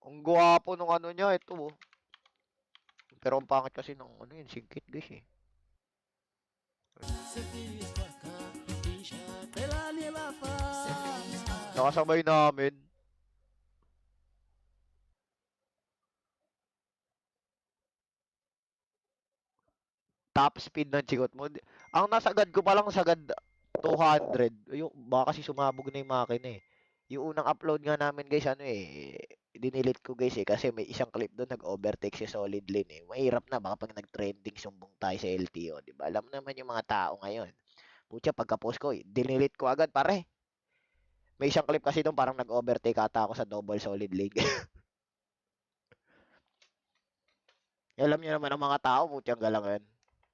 Ang gwapo nung ano niya, ito oh. Pero ang pangit kasi ng ano yun, singkit guys eh. Nakasabay namin. Top speed ng chikot mo. Ang nasagad ko pa lang sagad 200. Yung, baka kasi sumabog na yung makina eh. Yung unang upload nga namin guys, ano eh, dinilit ko guys eh, kasi may isang clip doon nag-overtake si Solid Lane eh. Mahirap na, baka pag nag-trending sumbong tayo sa LTO, di ba? Alam naman yung mga tao ngayon. Pucha, pagka-post ko, dinilit ko agad, pare. May isang clip kasi doon, parang nag-overtake ata ako sa double Solid Lane. Alam niyo naman ang mga tao, putyang galangan.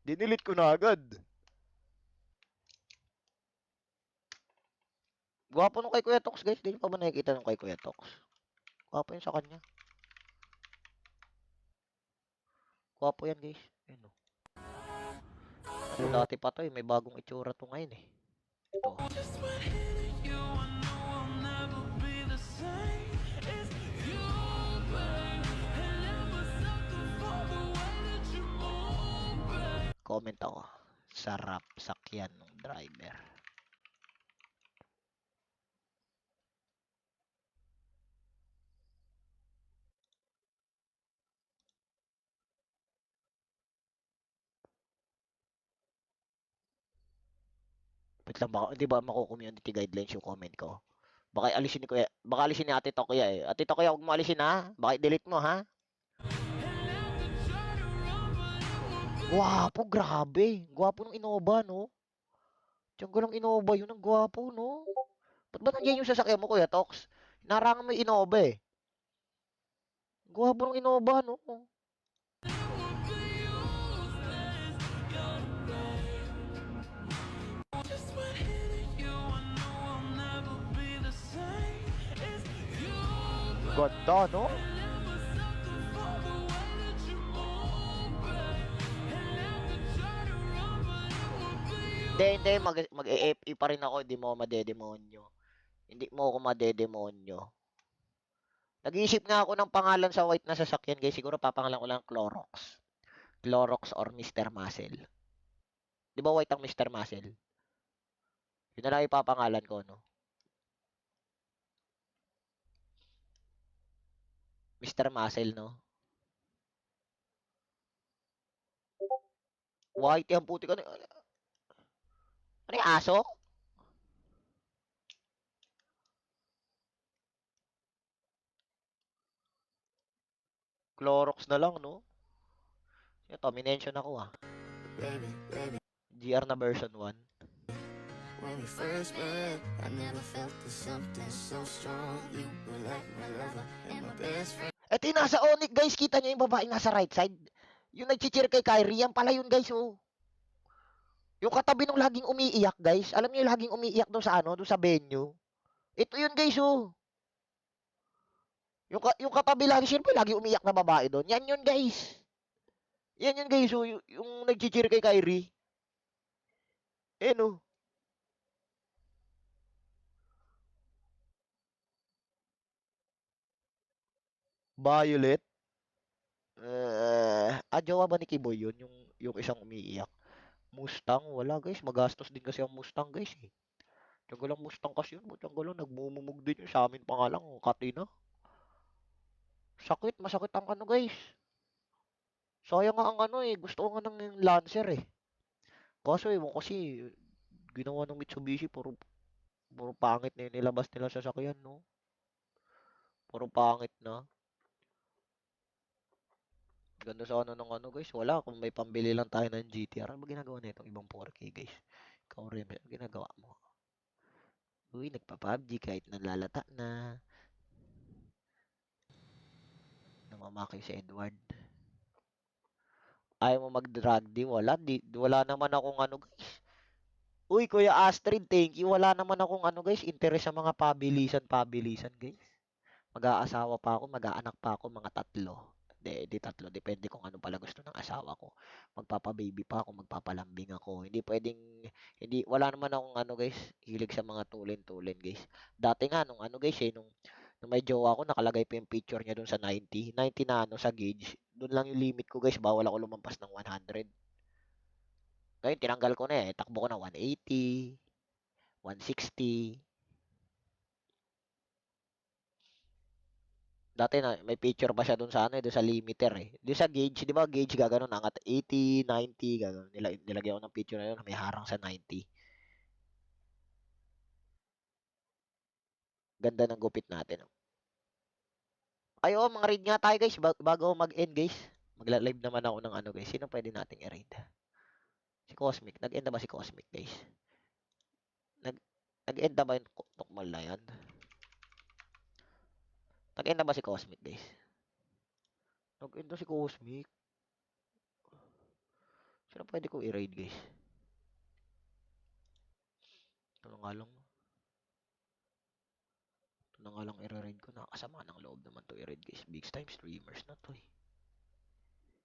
Dinilit ko na agad. Gwapo nung kay Kuya Tox, guys. Di niyo pa ba nakikita nung kay Kuya Tox? Gwapo yun sa kanya. Gwapo yan, guys. Ayun, oh. Ano, dati pa to eh. May bagong itsura to ngayon eh. Ito. Comment ako. Sarap sakyan ng driver. Wait lang, baka, di ba mako-community guidelines yung comment ko? Baka alisin ni Kuya, baka alisin ni Ate Tokuya eh. Ate Tokuya, huwag mo alisin ha. Baka i-delete mo ha. Gwapo, grabe. Gwapo ng Innova, no? Tiyan lang Innova yun. Ang gwapo, no? Ba't ba nandiyan yung sasakyan mo, Kuya Tox? Narangan mo yung Innova eh. Gwapo ng Innova, no? Ganda, no? Hindi, mag-e-FE pa rin ako, hindi mo ako madedemonyo. Hindi mo ako madedemonyo. Nag-iisip nga ako ng pangalan sa white na sasakyan, guys. Siguro papangalan ko lang Clorox. Clorox or Mr. Muscle. Di ba white ang Mr. Muscle? Yun na lang ipapangalan ko, no? Mr. Muscle, no? White yung puti ko. Ano yung aso? Clorox na lang, no? Ito, minention ako, ah. GR na version 1. When we first met, I never felt the something so strong. You were like my lover and my best friend. Eto yung nasa Onyx, guys. Kita nyo yung babaeng nasa right side? Yung nag-cheer kay Kyrie, yan pala yun, guys, oh. Yung katabi nung laging umiiyak, guys. Alam niyo yung laging umiiyak doon sa ano, doon sa venue. Ito yun, guys, oh. Yung katabi lagi, siyempre, lagi umiiyak na babae doon. Yan yun, guys. Yan yun, guys, oh. Yung nag-cheer kay Kyrie. Eh, no. Violet. Jowa ba ni Kiboy yun? Yung isang umiiyak. Mustang, wala guys. Magastos din kasi ang Mustang guys eh. Tiyaga lang Mustang kasi yun. Tiyaga lang nagmumumug din yun. Sa amin pa nga lang, Katina. Sakit, masakit ang ano guys. Sayang nga ang ano eh. Gusto ko nga ng Lancer eh. Kaso eh, kasi ginawa ng Mitsubishi, puro pangit na yung nilabas nila sa sasakyan, no? Puro pangit na. Ganda sa ano ng ano guys. Wala, kung may pambili lang tayo ng GTR. Ano ba ginagawa na itong ibang 4K guys? Ikaw rin, ginagawa mo. Uy, nagpa-PUBG kahit nalalata na. Namamaki si Edward. Ayaw mo mag-drug di? Wala naman akong ano guys. Uy, Kuya Astrid, thank you. Wala naman akong ano guys, interest sa mga pabilisan guys. Mag-aasawa pa ako, mag-aanak pa ako, mga tatlo. Di tatlo. Depende kung ano pala gusto ng asawa ko. Magpapa-baby pa ako, magpapalambing ako. Hindi pwedeng, wala naman akong ano guys, hilig sa mga tulin-tulin guys. Dati nga, nung ano guys nung Nung may jowa ko, nakalagay pa yung picture niya dun sa 90. 90 na ano sa gauge. Doon lang yung limit ko guys. Bawal ako lumampas ng 100. Ngayon, tinanggal ko na eh. Takbo ko na 180, 160. Dati na may picture pa siya doon sa ano, doon sa limiter eh. Doon sa gauge, 'di ba? Gauge gaganon angat 80, 90, gano'n. Nilagay ko ng picture na yun, may harang sa 90. Ganda ng gupit natin. Ay, oo, mga raid nga tayo guys bago ako mag-end guys. Magla-live naman ako ng ano guys. Sino pwede nating i-raid? Si Cosmic. Nag-end na ba si Cosmic guys? Nag Nag-end na ba yung tukmal na yan? Nag-end na ba si Cosmic guys? Nag-end na si Cosmic. Sino pwede ko i-raid guys? Ito na nga lang. Ito na nga lang i-raid ko. Nakakasama ng loob naman to i-raid guys. Big time streamers na to eh.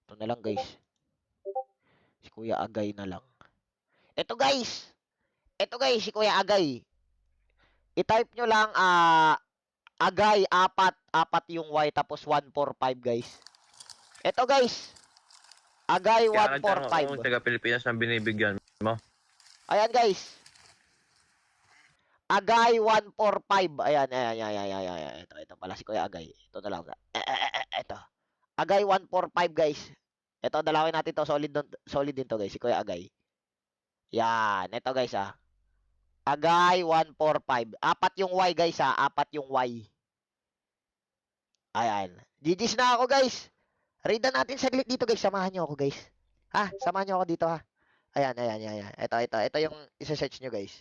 Ito na lang guys. Si Kuya Agay na lang. Ito guys! Ito guys, si Kuya Agay. I-type nyo lang, Agay, apat yung Y, tapos 145 guys. Ito guys, Agay Kaya lang kung 145. taga Pilipinas na binibigyan mo. Ayan guys, Agay 145. Ayan, ayan, ayan, ayan, ayan, ayan. Ito pala si Kuya Agay. Ito na lang. Ito. Agay 145 guys. Ito, dalawin natin to. Solid din to guys, si Kuya Agay. Yan, ito guys Agay 145. Apat yung Y guys apat yung Y. Ayan. GG's na ako guys. Raid na natin saglit dito guys. Samahan nyo ako guys. Ha? Samahan nyo ako dito ha. Ayan, ayan, ayan, ayan. Ito yung isa-search nyo guys.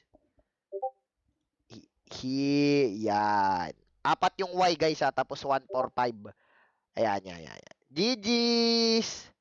Yan. Apat yung Y guys tapos 145. Ayan, ayan, ayan. GG's!